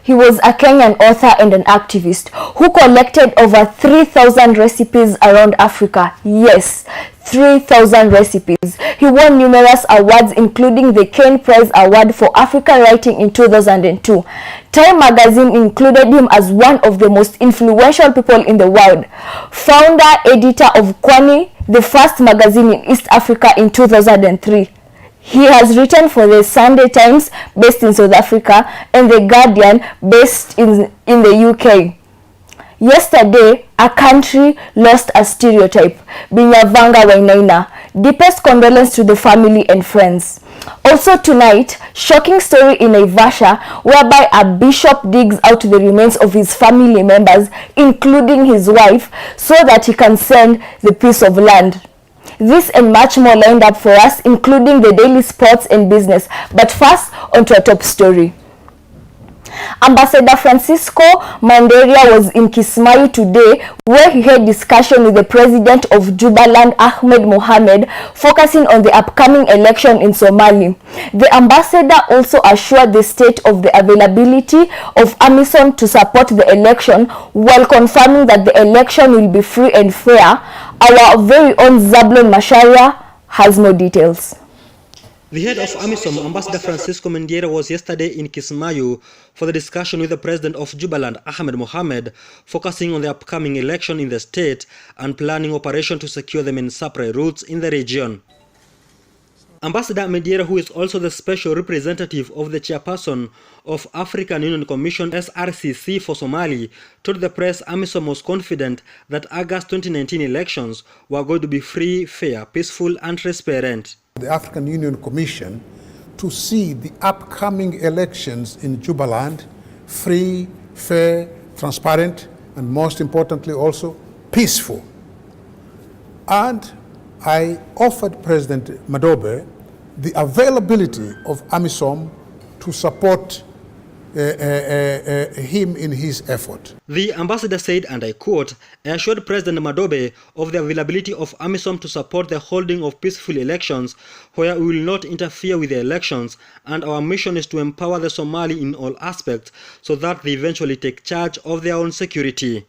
He was a Kenyan author and an activist who collected over 3,000 recipes around Africa. Yes, 3,000 recipes. He won numerous awards, including the Ken Prize Award for African Writing in 2002. Time magazine included him as one of the most influential people in the world. Founder, editor of Kwani, the first magazine in East Africa in 2003. He has written for the Sunday Times, based in South Africa, and the Guardian, based in the UK. Yesterday, a country lost a stereotype. Binyavanga Wainaina. Deepest condolence to the family and friends. Also tonight, shocking story in Naivasha, whereby a bishop digs out the remains of his family members, including his wife, so that he can send the piece of land. This and much more lined up for us, including the daily sports and business. But first, onto a top story. Ambassador Francisco Manderia was in Kismayu today, where he had discussion with the president of Jubaland, Ahmed Mohamed, focusing on the upcoming election in Somali. The ambassador also assured the state of the availability of AMISOM to support the election, while confirming that the election will be free and fair. Our very own Zablon Masharia has more details. The head of AMISOM, Ambassador Francisco Manderia, was yesterday in Kismayu for the discussion with the president of Jubaland, Ahmed Mohamed, focusing on the upcoming election in the state and planning operation to secure the main supply routes in the region. Ambassador Manderia, who is also the special representative of the chairperson of African Union Commission SRCC for Somali, told the press AMISOM was confident that August 2019 elections were going to be free, fair, peaceful and transparent. The African Union Commission to see the upcoming elections in Jubaland free, fair, transparent, and most importantly also peaceful. And I offered President Madobe the availability of AMISOM to support him in his effort. The ambassador said, and I quote, "I assured President Madobe of the availability of AMISOM to support the holding of peaceful elections where we will not interfere with the elections, and our mission is to empower the Somali in all aspects so that they eventually take charge of their own security."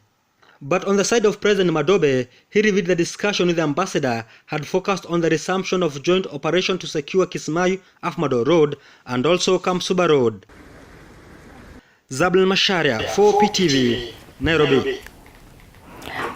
But on the side of President Madobe, he revealed the discussion with the ambassador had focused on the resumption of joint operation to secure Kismayu-Ahmado Road and also Kamsuba Road. Zablon Masharia, 4PTV, Nairobi.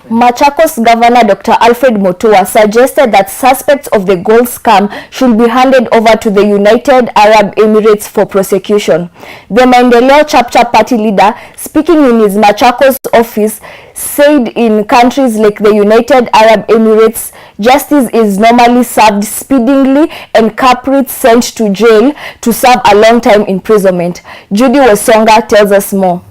Machakos Governor Dr. Alfred Mutua suggested that suspects of the gold scam should be handed over to the United Arab Emirates for prosecution. The Maendeleo chapter party leader, speaking in his Machakos office, said in countries like the United Arab Emirates, justice is normally served speedily and culprits sent to jail to serve a long time imprisonment. Judy Wasonga tells us more.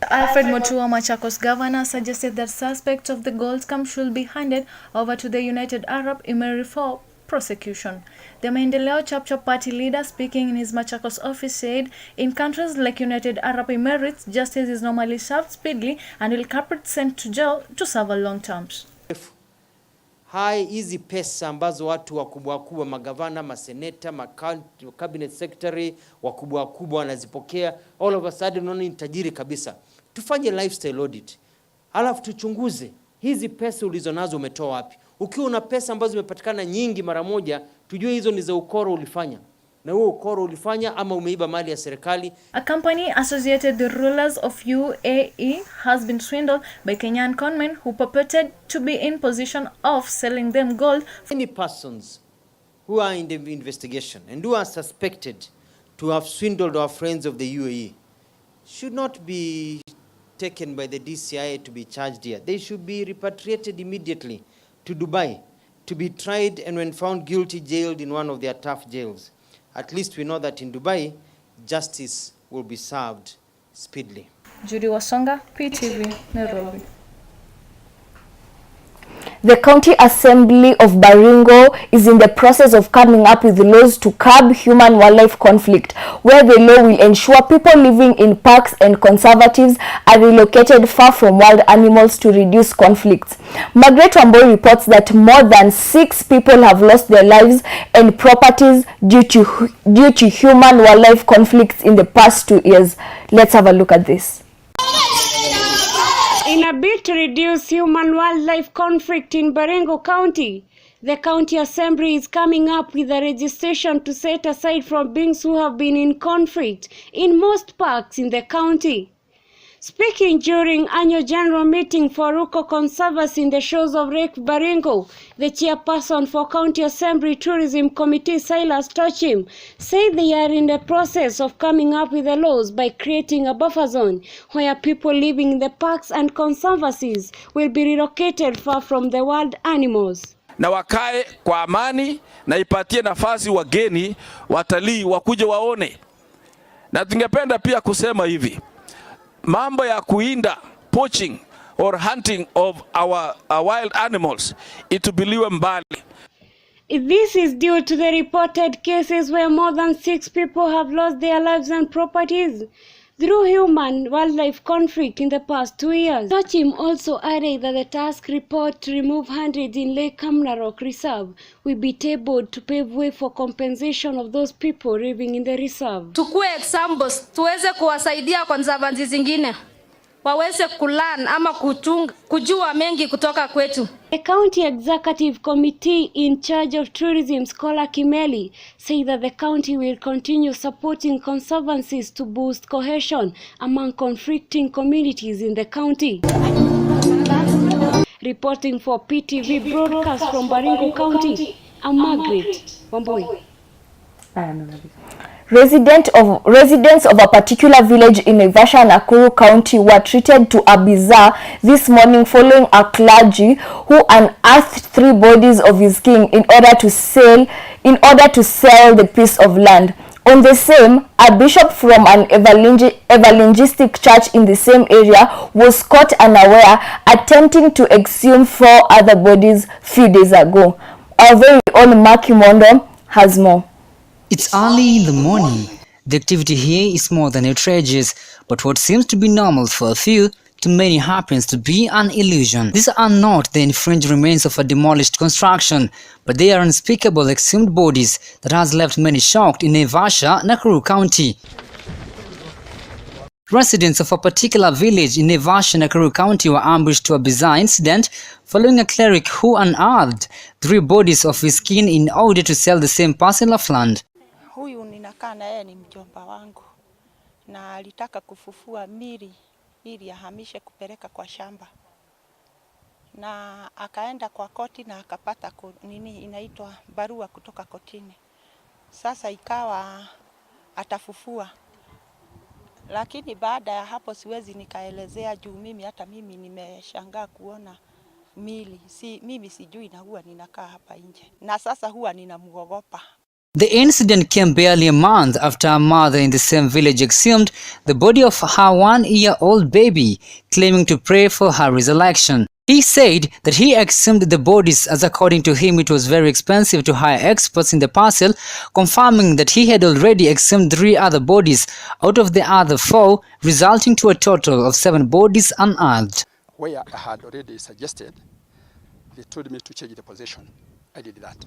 Alfred Mutua, Machakos governor, suggested that suspects of the gold scam should be handed over to the United Arab Emirates for prosecution. The Maendeleo chapter party leader, speaking in his Machakos office, said in countries like United Arab Emirates, justice is normally served speedily and will culprits sent to jail to serve a long terms. Hizi pesa ambazo watu wakubwa magavana, maseneta, cabinet secretary wakubwa wanazipokea, all of a sudden unaona ni tajiri kabisa. Tufanye lifestyle audit. Alafu tuchunguze hizi pesa ulizonazo umetoa wapi. Ukiwa una pesa ambazo zimepatikana nyingi mara moja, tujue hizo ni za ukoro ulifanya. Na huo ukoro ulifanya ama umeiba mali ya serikali. A company associated the rulers of UAE has been swindled by Kenyan conmen who purported to be in position of selling them gold. Any persons who are in the investigation and who are suspected to have swindled our friends of the UAE should not be taken by the DCI to be charged here. They should be repatriated immediately to Dubai to be tried and when found guilty, jailed in one of their tough jails. At least we know that in Dubai, justice will be served speedily. Judy Wasonga, PTV, Nairobi. The County Assembly of Baringo is in the process of coming up with laws to curb human-wildlife conflict, where the law will ensure people living in parks and conservatives are relocated far from wild animals to reduce conflicts. Margaret Wamboi reports that more than 6 people have lost their lives and properties due to human-wildlife conflicts in the past 2 years. Let's have a look at this. In a bid to reduce human-wildlife conflict in Baringo County, the County Assembly is coming up with a registration to set aside from beings who have been in conflict in most parks in the county. Speaking during annual general meeting for Ruko Conservancy in the shores of Lake Baringo, the chairperson for County Assembly Tourism Committee, Silas Tochim, said they are in the process of coming up with the laws by creating a buffer zone where people living in the parks and conservancies will be relocated far from the wild animals. Na wakae kwa amani na ipatie nafasi wageni watalii wakuje waone. Na tungependa pia kusema hivi, mambo ya kuinda, poaching or hunting of our wild animals itupiliwe mbali. This is due to the reported cases where more than 6 people have lost their lives and properties through human-wildlife conflict in the past 2 years. Tochim also added that the task report to remove hundreds in Lake Kamnarok Reserve will be tabled to pave way for compensation of those people living in the reserve. Tukue examples, tuweze kuwasaidia conservancy zingine waweze kulan ama kujua mengi kutoka kwetu. The County Executive Committee in charge of tourism, Scholar Kimeli, said that the county will continue supporting conservancies to boost cohesion among conflicting communities in the county. Reporting for PTV broadcast from Baringo County, I'm Margaret Wamboi. Residents of a particular village in Naivasha, Nakuru County were treated to a bazaar this morning following a clergy who unearthed 3 bodies of his king in order to sell the piece of land. On the same, a bishop from an evangelistic church in the same area was caught unaware attempting to exhume 4 other bodies few days ago. Our very own Maki Mondo has more. It's early in the morning. The activity here is more than outrageous, but what seems to be normal for a few, to many happens to be an illusion. These are not the infringed remains of a demolished construction, but they are unspeakable exhumed bodies that has left many shocked in Naivasha, Nakuru County. Residents of a particular village in Naivasha, Nakuru County were ambushed to a bizarre incident following a cleric who unearthed 3 bodies of his kin in order to sell the same parcel of land. Huyu ninakaa na yeye ni mjomba wangu na alitaka kufufua mili ili ahamishe kupeleka kwa shamba, na akaenda kwa koti na akapata inaitwa barua kutoka kotini. Sasa ikawa atafufua, lakini baada ya hapo siwezi nikaelezea juu hata mimi nimeshangaa kuona mili. Mimi sijui na huwa ninakaa hapa nje na sasa huwa ninamuogopa. The incident came barely a month after a mother in the same village exhumed the body of her 1-year-old baby, claiming to pray for her resurrection. He said that he exhumed the bodies as according to him it was very expensive to hire experts in the parcel, confirming that he had already exhumed 3 other bodies out of the other 4, resulting to a total of 7 bodies unearthed. Where I had already suggested, they told me to change the position. I did that.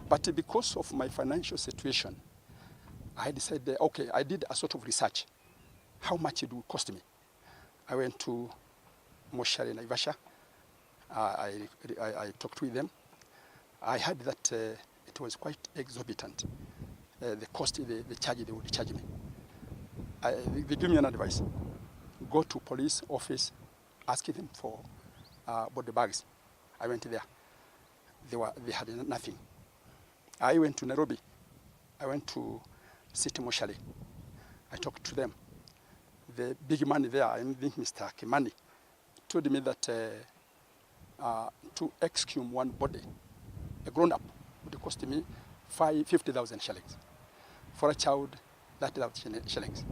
But because of my financial situation, I decided, okay, I did a sort of research. How much it would cost me? I went to Moshari Naivasha. I talked with them. I heard that it was quite exorbitant. The cost, the charge they would charge me. They gave me an advice. Go to police office, ask them for body bags. I went there. They had nothing. I went to Nairobi. I went to City Moshari. I talked to them. The big man there, I think Mr. Kimani, told me that to exhume 1 body, a grown-up, would cost me 50,000 shillings. For a child, 30,000 shillings.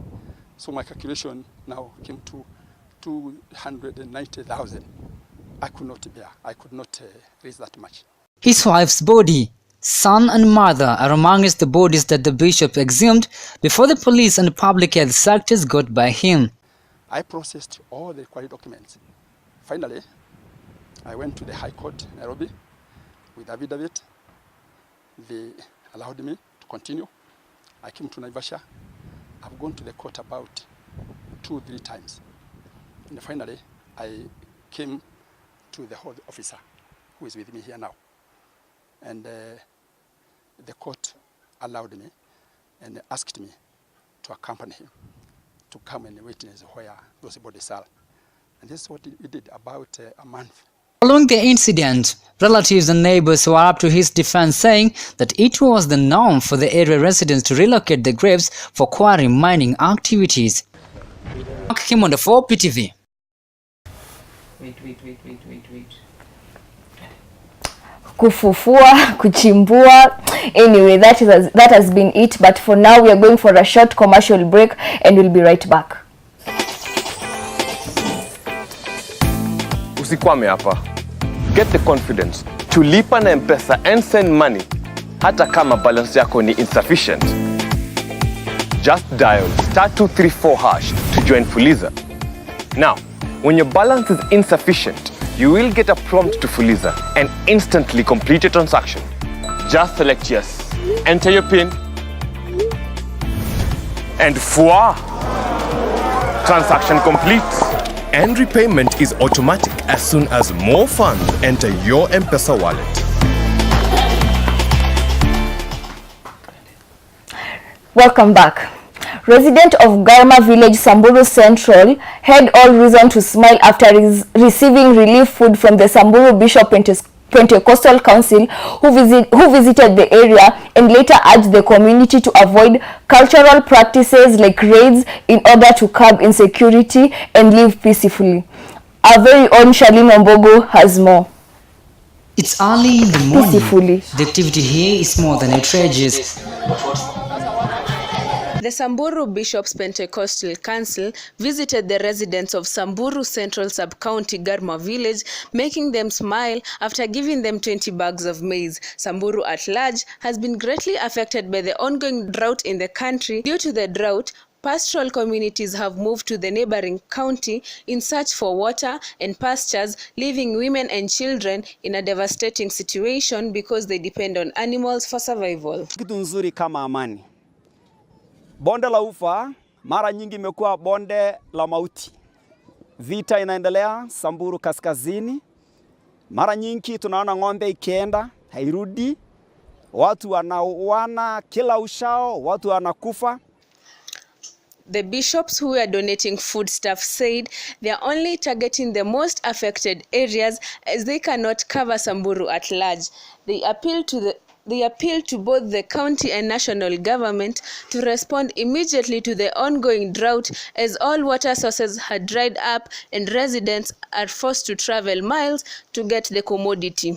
So my calculation now came to 290,000. I could not bear. I could not raise that much. His wife's body, son and mother are amongst the bodies that the bishop exhumed before the police and public health sectors got by him. I processed all the required documents. Finally, I went to the High Court, Nairobi, with affidavit. They allowed me to continue. I came to Naivasha. I've gone to the court about 2-3 times. And finally, I came to the health officer, who is with me here now. And the court allowed me and asked me to accompany him to come and witness where those bodies are. And this is what we did about a month. Following the incident, relatives and neighbors were up to his defense, saying that it was the norm for the area residents to relocate the graves for quarry mining activities. Mark Kimonda for PTV. Wait. Kufufua, kuchimbua. Anyway, that has been it. But for now, we are going for a short commercial break and we'll be right back. Usikwame hapa. Get the confidence to lipa na M-Pesa and send money hata kama balance yako ni insufficient. Just dial *234# to join Fuliza. Now, when your balance is insufficient, you will get a prompt to Fuliza and instantly complete your transaction. Just select yes, enter your PIN, and voila! Transaction complete. And repayment is automatic as soon as more funds enter your M-Pesa wallet. Welcome back. Resident of Garma village, Samburu Central, had all reason to smile after receiving relief food from the Samburu Bishop Pentecostal Council, who visited the area and later urged the community to avoid cultural practices like raids in order to curb insecurity and live peacefully. Our very own Shalin Ombogo has more. It's early in the morning. Peacefully. The activity here is more than outrageous. The Samburu Bishops Pentecostal Council visited the residents of Samburu Central Sub-County Garma village, making them smile after giving them 20 bags of maize. Samburu at large has been greatly affected by the ongoing drought in the country. Due to the drought, pastoral communities have moved to the neighboring county in search for water and pastures, leaving women and children in a devastating situation because they depend on animals for survival. Kitu nzuri kama amani. Bonde la Ufa mara nyingi imekuwa bonde la mauti. Vita inaendelea Samburu kaskazini. Mara nyingi tunaona ng'ombe ikienda hairudi. Watu wanauana kila ushao, watu wanakufa. The bishops who were donating foodstuff said they are only targeting the most affected areas as they cannot cover Samburu at large. They appeal to both the county and national government to respond immediately to the ongoing drought, as all water sources had dried up and residents are forced to travel miles to get the commodity.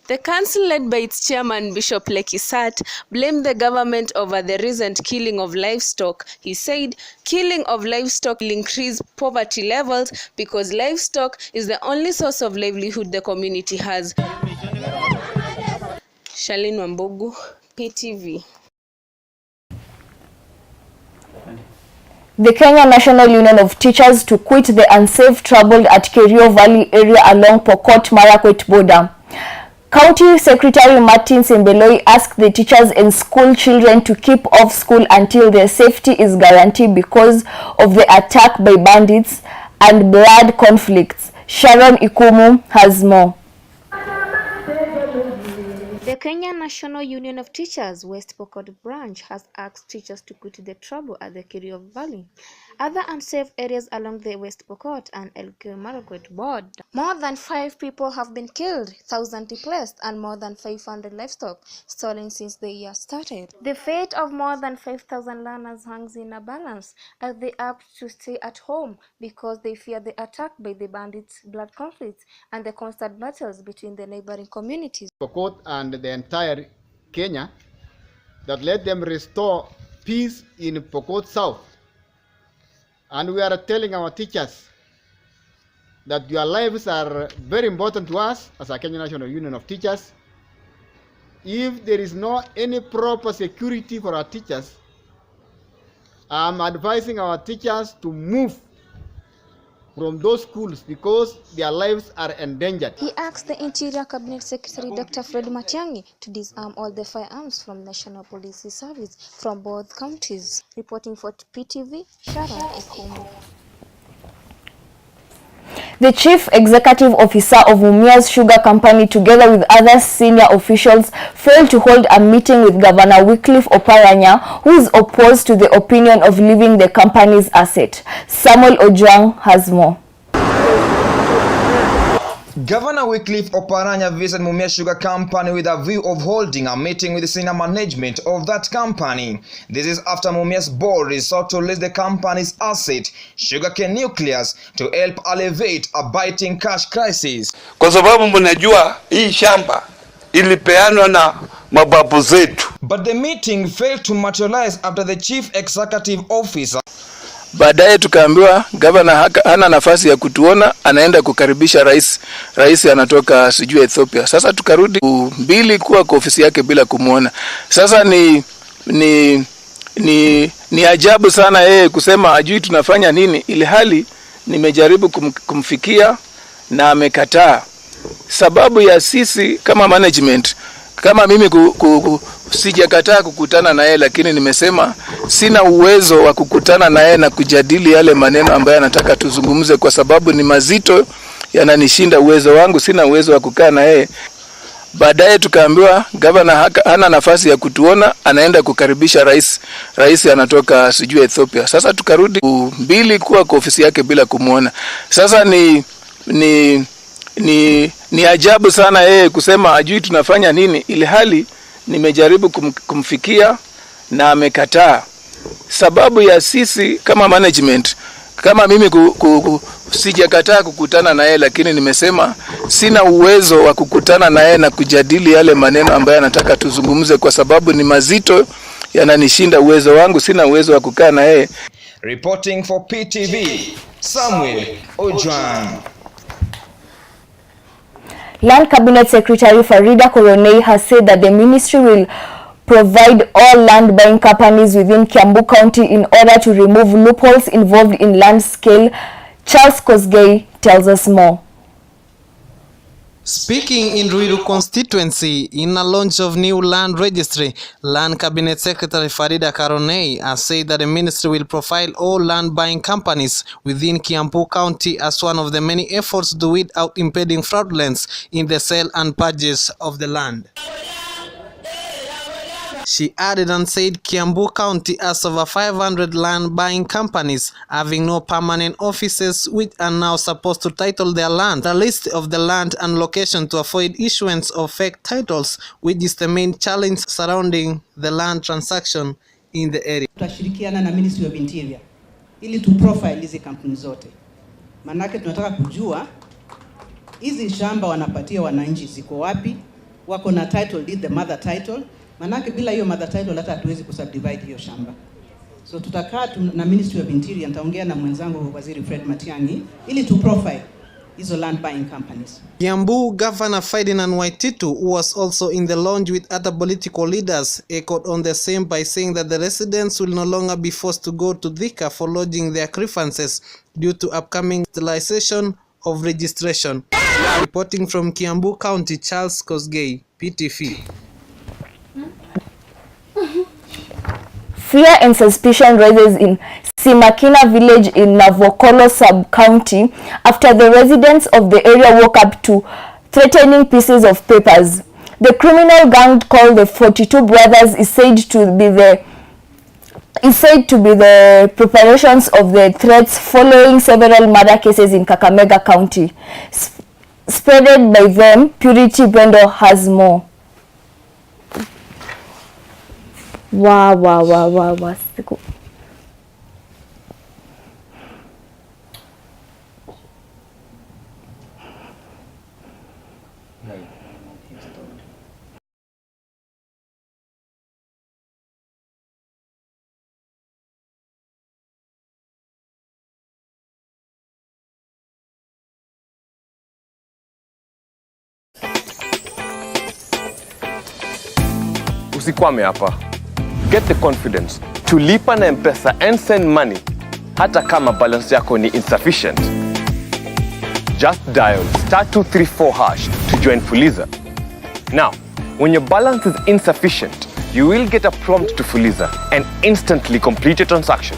The council, led by its chairman, Bishop Lekisat, blamed the government over the recent killing of livestock. He said killing of livestock will increase poverty levels because livestock is the only source of livelihood the community has. Shalin Wambogu, PTV. The Kenya National Union of Teachers to quit the unsafe troubled at Kerio Valley area along Pokot-Marakwet border. County Secretary Martin Sembeloi asked the teachers and school children to keep off school until their safety is guaranteed because of the attack by bandits and blood conflicts. Sharon Ikumu has more. The Kenya National Union of Teachers West Pokot branch has asked teachers to quit the trouble at the Kerio Valley, other unsafe areas along the West Pokot and Elgeyo-Marakwet border. More than 5 people have been killed, thousands displaced, and more than 500 livestock stolen since the year started. The fate of more than 5,000 learners hangs in a balance as they opt to stay at home because they fear the attack by the bandits, blood conflicts, and the constant battles between the neighboring communities. Pokot and the entire Kenya, that let them restore peace in Pokot South. And we are telling our teachers that your lives are very important to us as a Kenya National Union of Teachers. If there is not any proper security for our teachers, I'm advising our teachers to move from those schools because their lives are endangered. He asked the Interior Cabinet Secretary Dr. Fred Matiang'i to disarm all the firearms from National Police Service from both counties. Reporting for PTV, Sharon Ekumu. The Chief Executive Officer of Mumias Sugar Company, together with other senior officials, failed to hold a meeting with Governor Wycliffe Oparanya, who is opposed to the opinion of leaving the company's asset. Samuel Ojwang has more. Governor Wycliffe Oparanya visited Mumias Sugar Company with a view of holding a meeting with the senior management of that company. This is after Mumias board sought to list the company's asset, sugarcane nucleus, to help alleviate a biting cash crisis. Kwa sababu mnajua hii shamba ilipeanwa na mababu zetu. But the meeting failed to materialize after the chief executive officer. Baadaye tukaambiwa governor hana nafasi ya kutuona, anaenda kukaribisha rais. Rais anatoka sijui Ethiopia. Sasa tukarudi mbili kuwa kwa ofisi yake bila kumuona. Sasa ni ajabu sana yeye kusema ajui tunafanya nini, ili hali nimejaribu kumfikia na amekataa. Sababu ya sisi kama management, kama mimi sijakataa kukutana na yeye, lakini nimesema sina uwezo wa kukutana na yeye na kujadili yale maneno ambayo anataka tuzungumze, kwa sababu ni mazito, yananishinda uwezo wangu, sina uwezo wa kukaa na yeye. Baadaye tukaambiwa governor hana nafasi ya kutuona, anaenda kukaribisha rais. Rais anatoka sijui Ethiopia. Sasa tukarudi mbili kuwa kwa ofisi yake bila kumuona. Sasa ni ajabu sana yeye kusema ajui tunafanya nini, ili hali nimejaribu kumfikia na amekataa. Sababu ya sisi kama management, kama mimi sijakataa kukutana na yeye, lakini nimesema sina uwezo wa kukutana na yeye na kujadili yale maneno ambayo anataka tuzungumze, kwa sababu ni mazito, yananishinda uwezo wangu, sina uwezo wa kukaa na yeye. Reporting for PTV, Samuel Ojwang. Land Cabinet Secretary Farida Koronei has said that the ministry will provide all land buying companies within Kiambu County in order to remove loopholes involved in land scale. Charles Kosgei tells us more. Speaking in Ruiru constituency in a launch of new land registry, Land Cabinet Secretary Farida Koronei has said that the ministry will profile all land buying companies within Kiambu County as one of the many efforts to weed out impeding fraudulence in the sale and purchase of the land. She added and said Kiambu County has over 500 land buying companies having no permanent offices, which are now supposed to title their land. The list of the land and location to avoid issuance of fake titles, which is the main challenge surrounding the land transaction in the area. Tutashirikiana na Ministry of Interior ili tu profile hizi kampuni zote. Manake tunataka kujua hizi shamba wanapatia wananchi ziko wapi, wako na title deed, the mother title. Manake bila hiyo mother title hata hatuwezi kusubdivide hiyo shamba. So tutakaa na Ministry of Interior, nitaongea na mwenzangu Waziri Fred Matiang'i ili tu profile hizo land buying companies. Kiambu Governor Ferdinand Waititu, who was also in the lounge with other political leaders, echoed on the same by saying that the residents will no longer be forced to go to Thika for lodging their grievances due to upcoming digitalization of registration. Reporting from Kiambu County, Charles Kosgei, PTV. Fear and suspicion rises in Simakina village in Navokolo sub-county after the residents of the area woke up to threatening pieces of papers. The criminal gang called the 42 Brothers is said to be the preparations of the threats following several murder cases in Kakamega County. Spreaded by them, Purity Bendo has more. Wow. usikwame hapa. Get the confidence to lipa na M-Pesa and send money hata kama balance yako ni insufficient. Just dial *234# to join Fuliza. Now, when your balance is insufficient, you will get a prompt to Fuliza and instantly complete your transaction.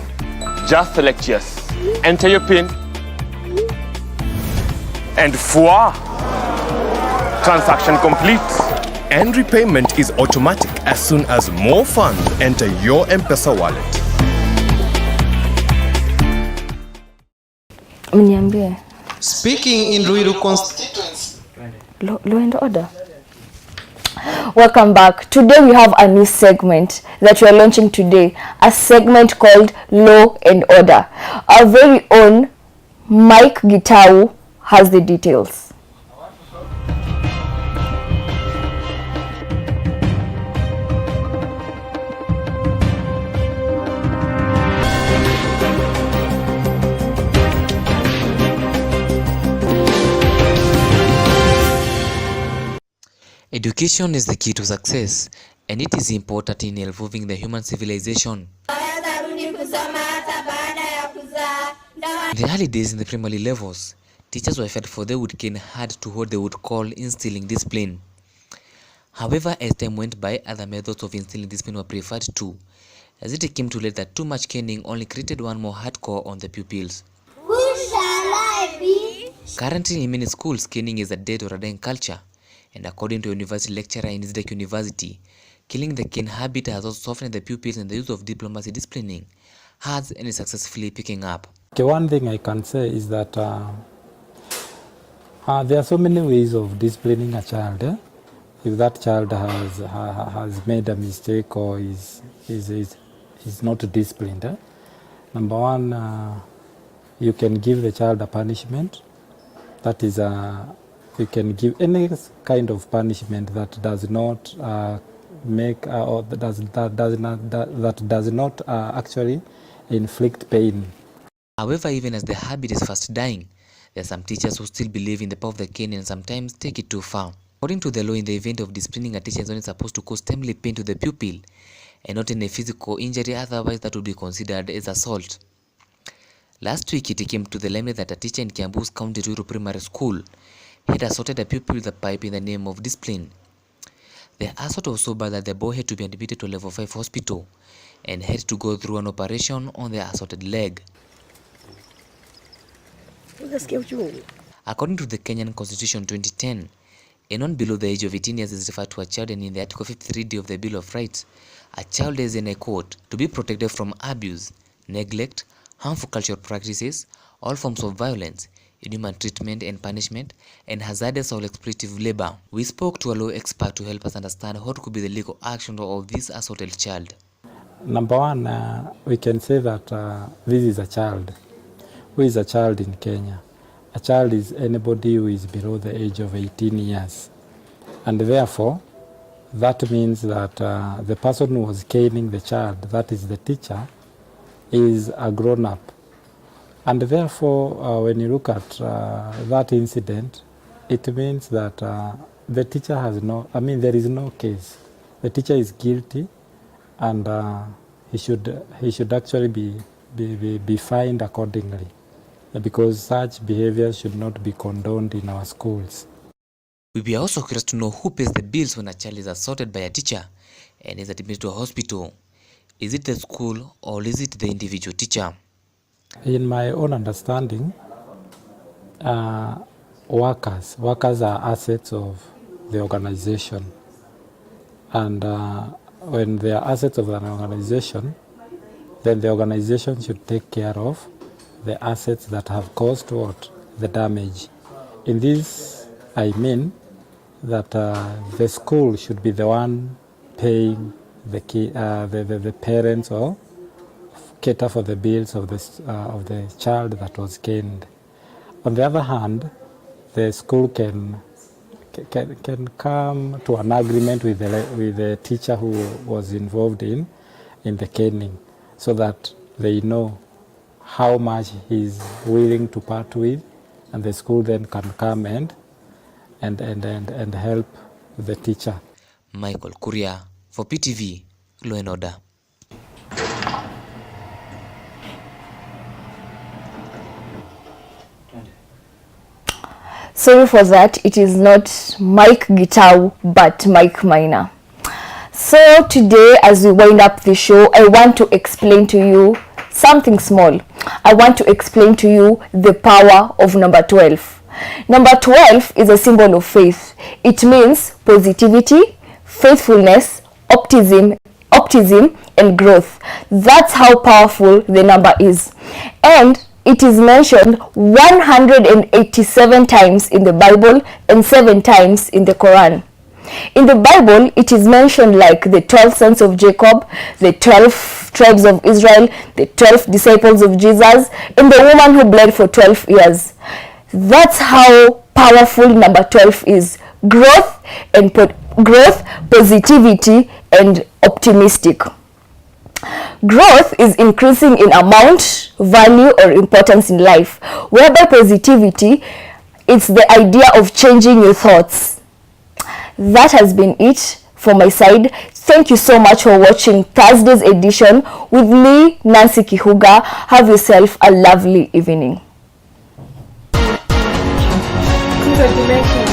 Just select yes, enter your PIN, and voila! Transaction complete. And repayment is automatic as soon as more funds enter your M-Pesa wallet. Mniambie. Speaking in Ruiru constituency. Law and order. Welcome back. Today we have a new segment that we are launching today. A segment called Law and Order. Our very own Mike Gitau has the details. Education is the key to success, and it is important in evolving the human civilization. In the early days in the primary levels, teachers were fed for they would gain hard to what they would call instilling discipline. However, as time went by, other methods of instilling discipline were preferred too, as it came to light that too much caning only created one more hardcore on the pupils. Who shall I be? Currently, in many schools, caning is a dead or a dying culture. And according to a university lecturer in Isaac University, killing the cane habit has also softened the pupils, and the use of diplomacy disciplining has and is successfully picking up. Okay, one thing I can say is that there are so many ways of disciplining a child. If that child has made a mistake or is not disciplined, number one, you can give the child a punishment. That is you can give any kind of punishment that does not does not actually inflict pain. However, even as the habit is fast dying, there are some teachers who still believe in the power of the cane and sometimes take it too far. According to the law, in the event of disciplining a teacher is only supposed to cause timely pain to the pupil and not any physical injury, otherwise that would be considered as assault. Last week, it came to the limelight that a teacher in Kiambu's County Ruiru Primary School had assaulted a pupil with a pipe in the name of discipline. The assault was so bad that the boy had to be admitted to a level 5 hospital and had to go through an operation on the assaulted leg. According to the Kenyan Constitution 2010, anyone below the age of 18 years is referred to a child, and in the Article 53D of the Bill of Rights, a child is, in a quote, to be protected from abuse, neglect, harmful cultural practices, all forms of violence, inhuman treatment and punishment, and hazardous or exploitative labor. We spoke to a law expert to help us understand what could be the legal action of this assaulted child. Number one, we can say that this is a child. Who is a child in Kenya? A child is anybody who is below the age of 18 years. And therefore, that means that the person who was caning the child, that is the teacher, is a grown-up. And therefore, when you look at that incident, it means that the teacher has there is no case. The teacher is guilty, and he should actually be fined accordingly, because such behavior should not be condoned in our schools. We were also curious to know who pays the bills when a child is assaulted by a teacher and is admitted to a hospital. Is it the school or is it the individual teacher? In my own understanding, workers are assets of the organization, and when they are assets of an organization, then the organization should take care of the assets that have caused the damage. In this, I mean that the school should be the one paying the parents or cater for the bills of the child that was caned. On the other hand, the school can come to an agreement with the teacher who was involved in the caning, so that they know how much he's willing to part with, and the school then can come and help the teacher. Michael Kuria, For PTV, Law and Order. Sorry for that, it is not Mike Gitau but Mike Minor. So today, as we wind up the show, I want to explain to you something small. I want to explain to you the power of number 12. Number 12 is a symbol of faith. It means positivity, faithfulness, optimism and growth. That's how powerful the number is. And it is mentioned 187 times in the Bible and 7 times in the Quran. In the Bible, it is mentioned like the 12 sons of Jacob, the 12 tribes of Israel, the 12 disciples of Jesus, and the woman who bled for 12 years. That's how powerful number 12 is. Growth, positivity, and optimistic. Growth is increasing in amount, value, or importance in life, whereby positivity, it's the idea of changing your thoughts. That has been it for my side. Thank you so much for watching Thursday's edition with me, Nancy Kihuga. Have yourself a lovely evening. Congratulations.